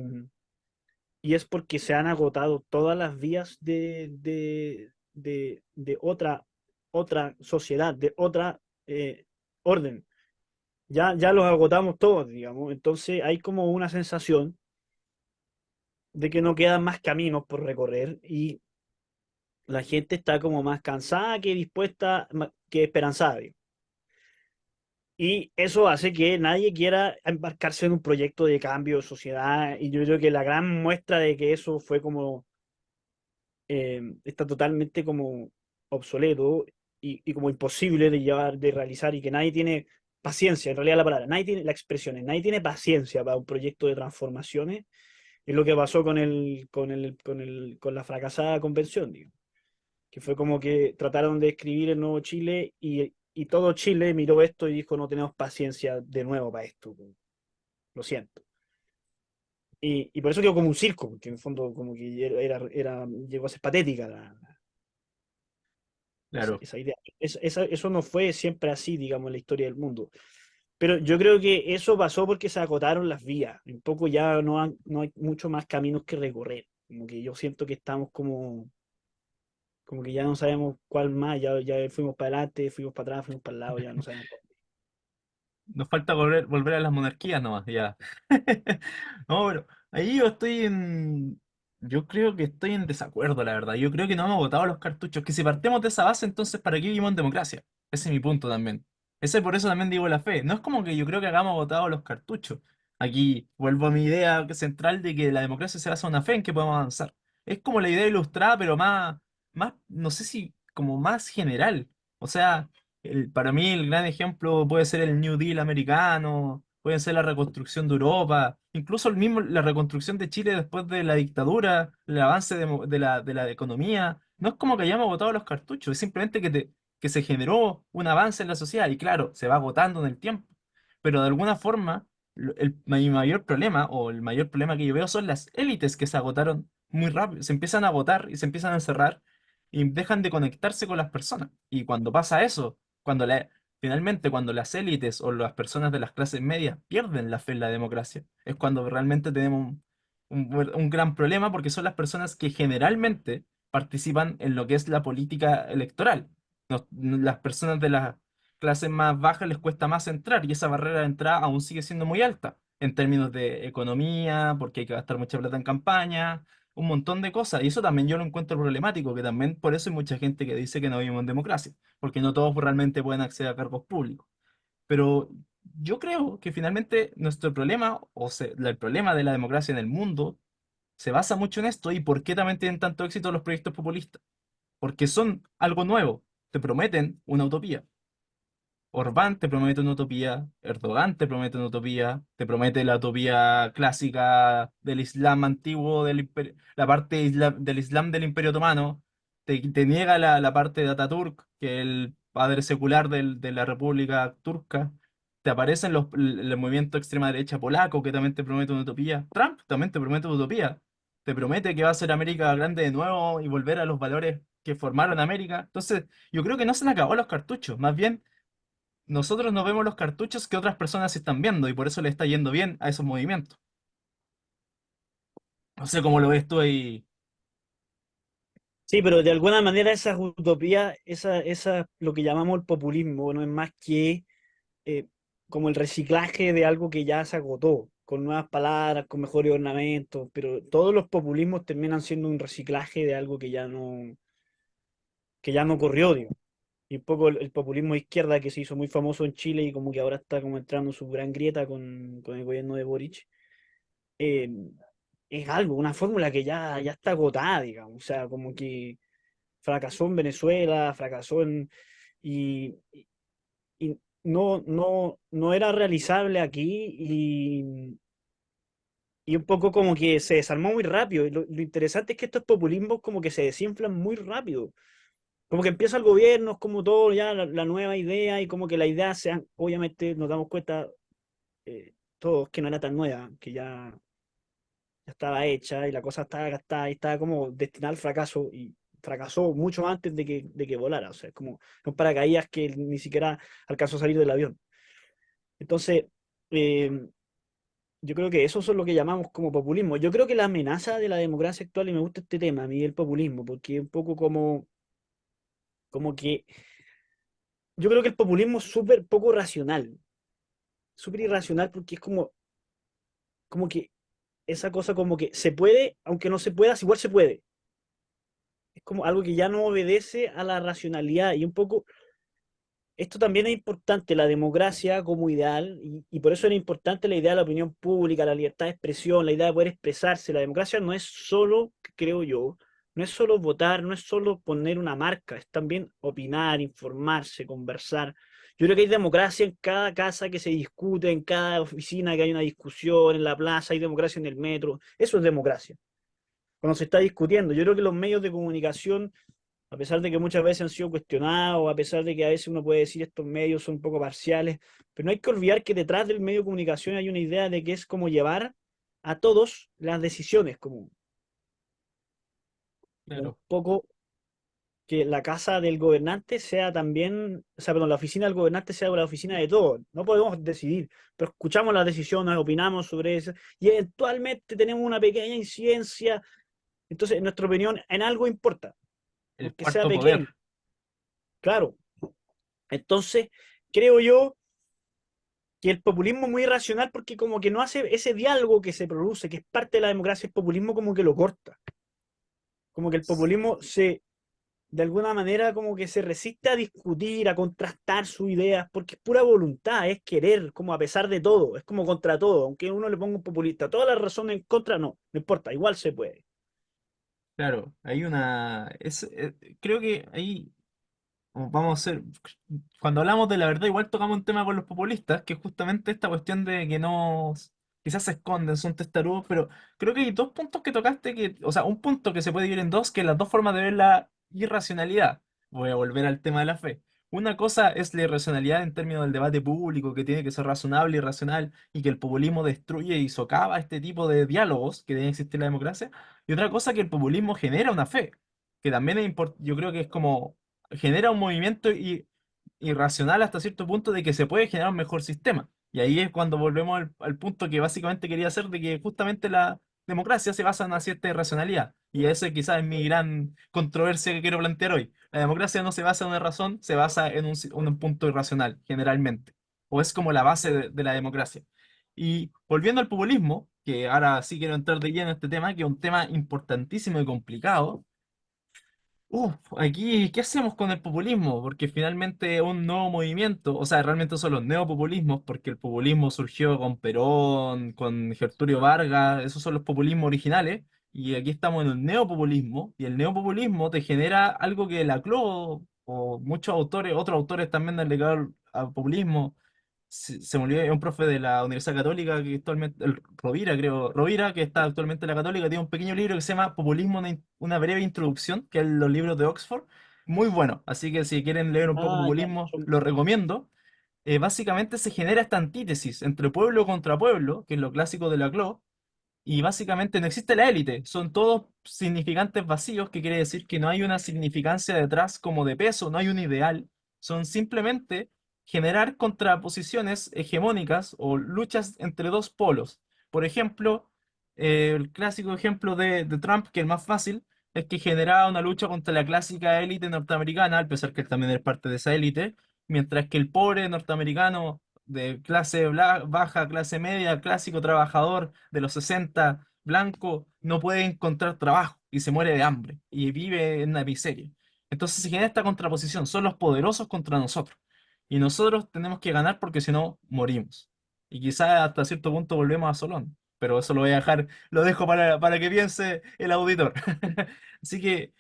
y es porque se han agotado todas las vías de otra sociedad, de otra orden. Ya los agotamos todos, digamos. Entonces hay como una sensación de que no quedan más caminos por recorrer y la gente está como más cansada que dispuesta, que esperanzada, digo. Y eso hace que nadie quiera embarcarse en un proyecto de cambio de sociedad. Y yo creo que la gran muestra de que eso fue como, está totalmente como obsoleto y como imposible de llevar, de realizar y que nadie tiene paciencia, en realidad la palabra, nadie tiene la expresión, nadie tiene paciencia para un proyecto de transformaciones. Es lo que pasó con la fracasada convención, digo, que fue como que trataron de escribir el nuevo Chile y todo Chile miró esto y dijo, no tenemos paciencia de nuevo para esto, lo siento. Y por eso quedó como un circo, porque en el fondo como que llegó a ser patética Claro. esa idea. Eso no fue siempre así, digamos, en la historia del mundo. Pero yo creo que eso pasó porque se agotaron las vías. Un poco ya no hay mucho más caminos que recorrer. Como que yo siento que estamos como que ya no sabemos cuál más, ya fuimos para adelante, fuimos para atrás, fuimos para el lado, ya no sabemos. Nos falta volver a las monarquías nomás, ya. No, pero ahí yo creo que estoy en desacuerdo, la verdad. Yo creo que no hemos votado los cartuchos. Que si partimos de esa base, entonces, ¿para qué vivimos en democracia? Ese es mi punto también. Por eso también digo la fe. No es como que yo creo que hagamos votado los cartuchos. Aquí vuelvo a mi idea central de que la democracia se basa en una fe en que podemos avanzar. Es como la idea ilustrada, pero no sé si como más general. O sea. Para mí el gran ejemplo puede ser el New Deal americano, puede ser la reconstrucción de Europa, incluso la reconstrucción de Chile después de la dictadura, el avance de la economía. No es como que hayamos botado los cartuchos, es simplemente que se generó un avance en la sociedad y claro, se va agotando en el tiempo. Pero de alguna forma, mi mayor problema o el mayor problema que yo veo son las élites que se agotaron muy rápido, se empiezan a agotar y se empiezan a encerrar y dejan de conectarse con las personas. Y cuando pasa eso, finalmente cuando las élites o las personas de las clases medias pierden la fe en la democracia, es cuando realmente tenemos un gran problema porque son las personas que generalmente participan en lo que es la política electoral. Las personas de las clases más bajas les cuesta más entrar y esa barrera de entrada aún sigue siendo muy alta en términos de economía, porque hay que gastar mucha plata en campaña, un montón de cosas. Y eso también yo lo encuentro problemático, que también por eso hay mucha gente que dice que no vivimos en democracia, porque no todos realmente pueden acceder a cargos públicos. Pero yo creo que finalmente nuestro problema, el problema de la democracia en el mundo, se basa mucho en esto y por qué también tienen tanto éxito los proyectos populistas. Porque son algo nuevo, te prometen una utopía. Orbán te promete una utopía, Erdogan te promete una utopía, te promete la utopía clásica del Islam antiguo, la parte del Islam del Imperio Otomano, te niega la parte de Ataturk, que es el padre secular de la República Turca, te aparecen el movimiento extrema derecha polaco, que también te promete una utopía, Trump también te promete una utopía, te promete que va a ser América grande de nuevo y volver a los valores que formaron América. Entonces, yo creo que no se han acabado los cartuchos, más bien nosotros no vemos los cartuchos que otras personas están viendo y por eso le está yendo bien a esos movimientos. No sé cómo lo ves tú ahí. Sí, pero de alguna manera esas utopías, lo que llamamos el populismo, no es más que eh, como el reciclaje de algo que ya se agotó, con nuevas palabras, con mejores ornamentos, pero todos los populismos terminan siendo un reciclaje de algo que ya no corrió, digo. Y un poco el populismo de izquierda que se hizo muy famoso en Chile y como que ahora está como entrando en su gran grieta con el gobierno de Boric, eh, es algo, una fórmula que ya está agotada, digamos. O sea, como que fracasó en Venezuela, y, y no era realizable aquí y un poco como que se desarmó muy rápido. Y lo interesante es que estos populismos como que se desinflan muy rápido. Como que empieza el gobierno, es como todo ya la nueva idea y como que la idea obviamente nos damos cuenta todos que no era tan nueva, que ya estaba hecha y la cosa estaba gastada y estaba como destinada al fracaso y fracasó mucho antes de que volara. O sea, es como un paracaídas que ni siquiera alcanzó a salir del avión. Entonces, eh, yo creo que eso es lo que llamamos como populismo. Yo creo que la amenaza de la democracia actual, y me gusta este tema, a mí, el populismo, porque es un poco como que yo creo que el populismo es súper poco racional, súper irracional, porque es como que esa cosa como que se puede, aunque no se pueda, igual se puede. Es como algo que ya no obedece a la racionalidad y un poco esto también es importante, la democracia como ideal, y por eso era importante la idea de la opinión pública, la libertad de expresión, la idea de poder expresarse. La democracia no es solo, creo yo, no es solo votar, no es solo poner una marca, es también opinar, informarse, conversar. Yo creo que hay democracia en cada casa que se discute, en cada oficina que hay una discusión, en la plaza hay democracia en el metro. Eso es democracia, cuando se está discutiendo. Yo creo que los medios de comunicación, a pesar de que muchas veces han sido cuestionados, a pesar de que a veces uno puede decir estos medios son un poco parciales, pero no hay que olvidar que detrás del medio de comunicación hay una idea de que es como llevar a todos las decisiones, como un Claro. poco que la casa del gobernante sea también, o sea, perdón, la oficina del gobernante sea la oficina de todos. No podemos decidir, pero escuchamos las decisiones, opinamos sobre eso y eventualmente tenemos una pequeña incidencia. Entonces, nuestra opinión en algo importa, El aunque sea cuarto poder. pequeño, claro. Entonces, creo yo que el populismo es muy irracional porque como que no hace ese diálogo que se produce, que es parte de la democracia, el populismo como que lo corta. Como que el populismo de alguna manera, como que se resiste a discutir, a contrastar sus ideas, porque es pura voluntad, es querer, como a pesar de todo, es como contra todo, aunque uno le ponga un populista, todas las razones en contra, no importa, igual se puede. Claro, hay creo que ahí vamos a hacer, cuando hablamos de la verdad, igual tocamos un tema con los populistas, que es justamente esta cuestión de que no, quizás se esconden, son testarudos, pero creo que hay dos puntos que tocaste, o sea, un punto que se puede dividir en dos, que es las dos formas de ver la irracionalidad. Voy a volver al tema de la fe. Una cosa es la irracionalidad en términos del debate público, que tiene que ser razonable y racional, y que el populismo destruye y socava este tipo de diálogos que deben existir en la democracia. Y otra cosa que el populismo genera una fe. que también yo creo que es como genera un movimiento irracional hasta cierto punto de que se puede generar un mejor sistema. Y ahí es cuando volvemos al punto que básicamente quería hacer, de que justamente la democracia se basa en una cierta irracionalidad. Y ese quizás es mi gran controversia que quiero plantear hoy. La democracia no se basa en una razón, se basa en un punto irracional, generalmente. O es como la base de la democracia. Y volviendo al populismo, que ahora sí quiero entrar de lleno en este tema, que es un tema importantísimo y complicado. Aquí, ¿qué hacemos con el populismo? Porque finalmente un nuevo movimiento, o sea, realmente son los neopopulismos, porque el populismo surgió con Perón, con Gertulio Vargas, esos son los populismos originales, y aquí estamos en el neopopulismo, y el neopopulismo te genera algo que Laclau o muchos autores, otros autores también han legado al populismo. Se me olvidó, es un profe de la Universidad Católica que actualmente, el Rovira, creo, Rovira, que está actualmente en la Católica, tiene un pequeño libro que se llama Populismo, una breve introducción, que es los libros de Oxford, muy bueno. Así que si quieren leer un poco Ah, ya. populismo, lo recomiendo. Básicamente se genera esta antítesis entre pueblo contra pueblo, que es lo clásico de la CLO, y básicamente no existe la élite, son todos significantes vacíos, que quiere decir que no hay una significancia detrás como de peso, no hay un ideal, son simplemente generar contraposiciones hegemónicas o luchas entre dos polos. Por ejemplo, el clásico ejemplo de Trump, que es el más fácil, es que generaba una lucha contra la clásica élite norteamericana, al pesar que él también es parte de esa élite, mientras que el pobre norteamericano de clase baja, clase media, clásico trabajador de los 60 blanco, no puede encontrar trabajo y se muere de hambre y vive en una miseria. Entonces se genera esta contraposición, son los poderosos contra nosotros. Y nosotros tenemos que ganar porque si no, morimos. Y quizás hasta cierto punto volvemos a Solón, pero eso lo voy a dejar, lo dejo para que piense el auditor. Así que,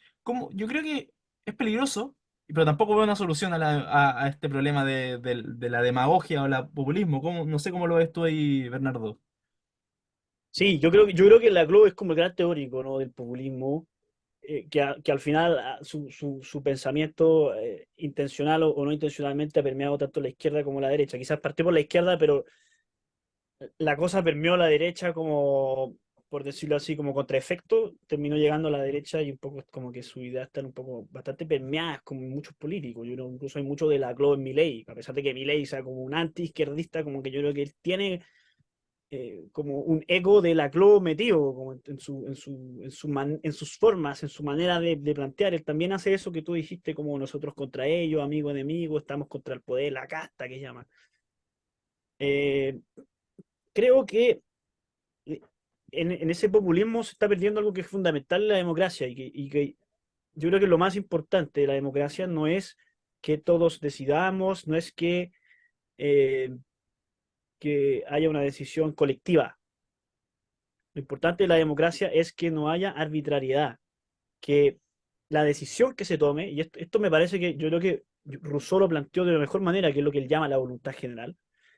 yo creo que es peligroso, pero tampoco veo una solución a este problema de la demagogia o el populismo. No sé cómo lo ves tú ahí, Bernardo. Sí, yo creo que la Globo es como el gran teórico, ¿no? Del populismo, que al final su pensamiento intencional o no intencionalmente ha permeado tanto la izquierda como la derecha. Quizás partió por la izquierda, pero la cosa permeó la derecha como, por decirlo así, como contraefecto, terminó llegando a la derecha y un poco es como que su idea están un poco bastante permeadas como muchos políticos. Yo creo, incluso hay mucho de la Globo en Milei, a pesar de que Milei sea como un anti-izquierdista, como que yo creo que él tiene como un eco de la Globo metido como en sus formas, en su manera de plantear. Él también hace eso que tú dijiste, como nosotros contra ellos, amigo, enemigo, estamos contra el poder, la casta que llaman. Eh, Creo que en ese populismo se está perdiendo algo que es fundamental en la democracia y que yo creo que lo más importante de la democracia no es que todos decidamos, no es eh, que haya una decisión colectiva. Lo importante de la democracia es que no haya arbitrariedad, que la decisión que se tome, y esto me parece que yo creo que Rousseau lo planteó de la mejor manera, que es lo que él llama la voluntad general,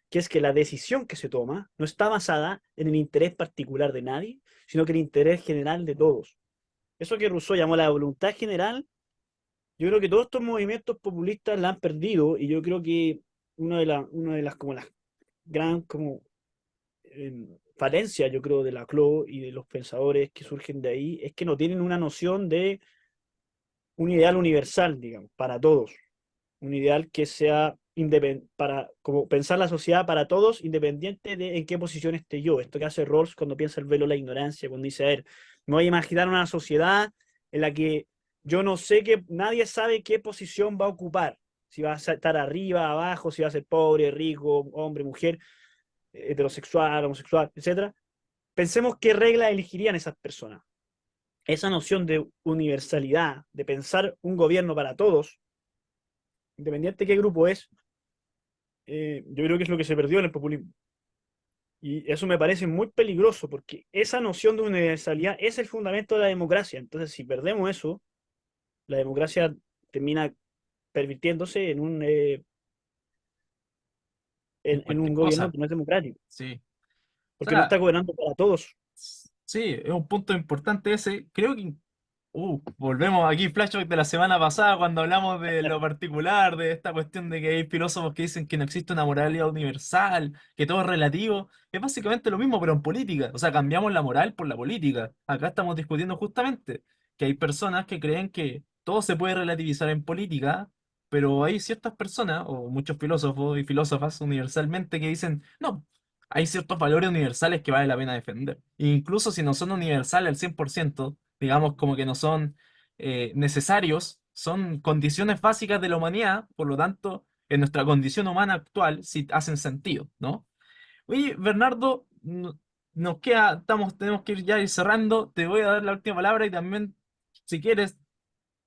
que es que la decisión que se toma no está basada en el interés particular de nadie, sino que el interés general de todos. Eso que Rousseau llamó la voluntad general, yo creo que todos estos movimientos populistas la han perdido y yo creo que una de las como las gran como falencias, yo creo, de la CLO y de los pensadores que surgen de ahí, es que no tienen una noción de un ideal universal, digamos, para todos. Un ideal que sea para como pensar la sociedad para todos, independiente de en qué posición esté yo. Esto que hace Rawls cuando piensa el velo de la ignorancia, cuando dice, a ver, me voy a imaginar una sociedad en la que yo no sé que nadie sabe qué posición va a ocupar, si va a estar arriba, abajo, si va a ser pobre, rico, hombre, mujer, heterosexual, homosexual, etcétera. Pensemos qué regla elegirían esas personas. Esa noción de universalidad, de pensar un gobierno para todos, independiente de qué grupo es, yo creo que es lo que se perdió en el populismo. Y eso me parece muy peligroso porque esa noción de universalidad es el fundamento de la democracia. Entonces, si perdemos eso, la democracia termina pervirtiéndose En en un cualquier gobierno cosa, que no es democrático, sí. O porque no está sea, gobernando para todos. sí, es un punto importante ese. Creo que volvemos aquí, flashback de la semana pasada, cuando hablamos de lo particular, de esta cuestión de que hay filósofos que dicen que no existe una moralidad universal, que todo es relativo. Es básicamente lo mismo, pero en política. O sea, cambiamos la moral por la política. Acá estamos discutiendo justamente que hay personas que creen que todo se puede relativizar en política, pero hay ciertas personas, o muchos filósofos y filósofas universalmente, que dicen, no, hay ciertos valores universales que vale la pena defender. E incluso si no son universales al 100%, digamos como que no son necesarios, son condiciones básicas de la humanidad, por lo tanto, en nuestra condición humana actual, sí hacen sentido, ¿no? Oye, Bernardo, nos queda, tenemos que ir ya ir cerrando. Te voy a dar la última palabra y también, si quieres,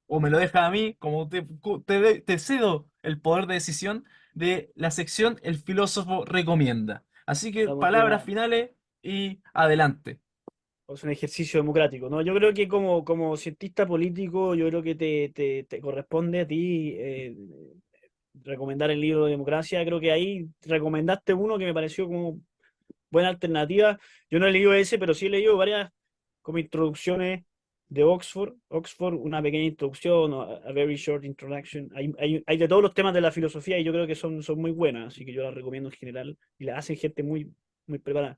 o me lo dejas a mí, como te cedo el poder de decisión de la sección El filósofo recomienda. Así que Vamos bien palabras finales y adelante. es un ejercicio democrático, ¿no? Yo creo que como cientista político, yo creo que te corresponde a ti recomendar el libro de Democracia. Creo que ahí recomendaste uno que me pareció como buena alternativa. Yo no he leído ese, pero sí he leído varias como introducciones de Oxford, una pequeña introducción, o a very short introduction. Hay de todos los temas de la filosofía y yo creo que son muy buenas, así que yo las recomiendo en general y las hacen gente muy preparada.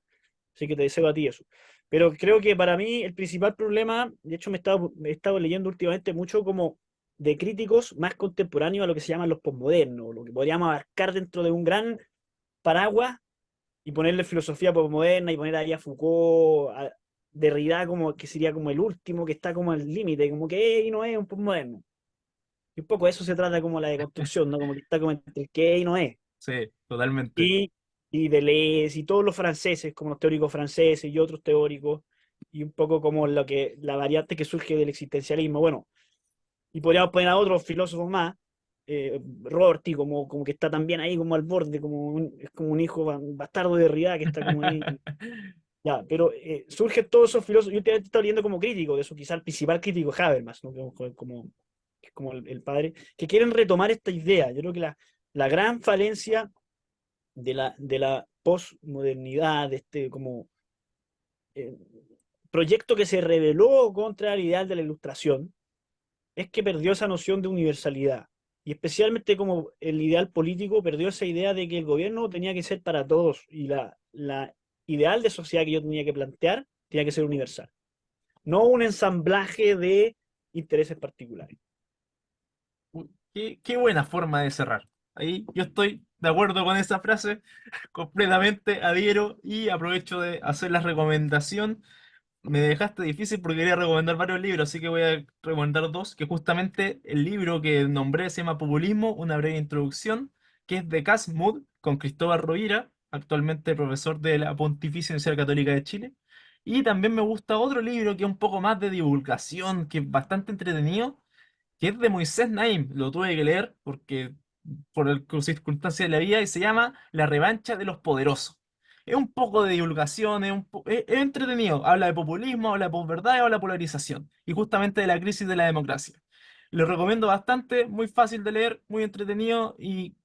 Así que te deseo a ti eso. Pero creo que para mí el principal problema, de hecho he estado leyendo últimamente mucho como de críticos más contemporáneos a lo que se llaman los posmodernos, lo que podríamos abarcar dentro de un gran paraguas y ponerle filosofía posmoderna y poner ahí a Foucault, a Derrida como que sería como el último que está como al límite, como que y no es un posmoderno. Y un poco de eso se trata como la deconstrucción, ¿no? Como que está como entre el que y no es. Sí, totalmente. Y, y Deleuze y todos los franceses, como los teóricos franceses y otros teóricos, y un poco como la variante que surge del existencialismo. Bueno, y podríamos poner a otros filósofos más, Rorty como que está también ahí como al borde, es como un hijo bastardo de Derrida que está como ahí. Ya, pero surgen todos esos filósofos, yo te he estado leyendo como crítico de eso, quizá el principal crítico es Habermas, ¿no? Como el padre, que quieren retomar esta idea. Yo creo que la gran falencia de la posmodernidad, de este como eh, proyecto que se rebeló contra el ideal de la ilustración, es que perdió esa noción de universalidad. Y especialmente como el ideal político perdió esa idea de que el gobierno tenía que ser para todos y la ideal de sociedad que yo tenía que plantear tenía que ser universal. No un ensamblaje de intereses particulares. Uy, qué buena forma de cerrar. Ahí yo estoy de acuerdo con esa frase, completamente adhiero y aprovecho de hacer la recomendación. Me dejaste difícil porque quería recomendar varios libros, así que voy a recomendar dos, que justamente el libro que nombré se llama Populismo, una breve introducción, que es de Cas Mud, con Cristóbal Rovira, actualmente profesor de la Pontificia Universidad Católica de Chile. Y también me gusta otro libro que es un poco más de divulgación, que es bastante entretenido, que es de Moisés Naim. Lo tuve que leer porque circunstancias de la vida y se llama La revancha de los poderosos. Es un poco de divulgación, es entretenido. Habla de populismo, habla de posverdad y habla de polarización. Y justamente de la crisis de la democracia. Lo recomiendo bastante, muy fácil de leer, muy entretenido y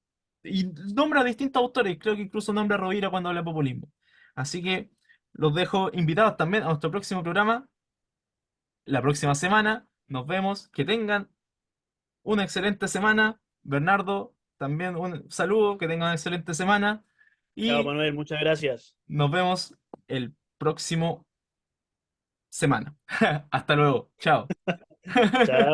nombra a distintos autores. Creo que incluso nombra a Rovira cuando habla de populismo. Así que los dejo invitados también a nuestro próximo programa, la próxima semana. Nos vemos. Que tengan una excelente semana. Bernardo, también un saludo, que tengan una excelente semana Chao, y Manuel, muchas gracias. nos vemos el próximo semana. Hasta luego. Chao. Chao.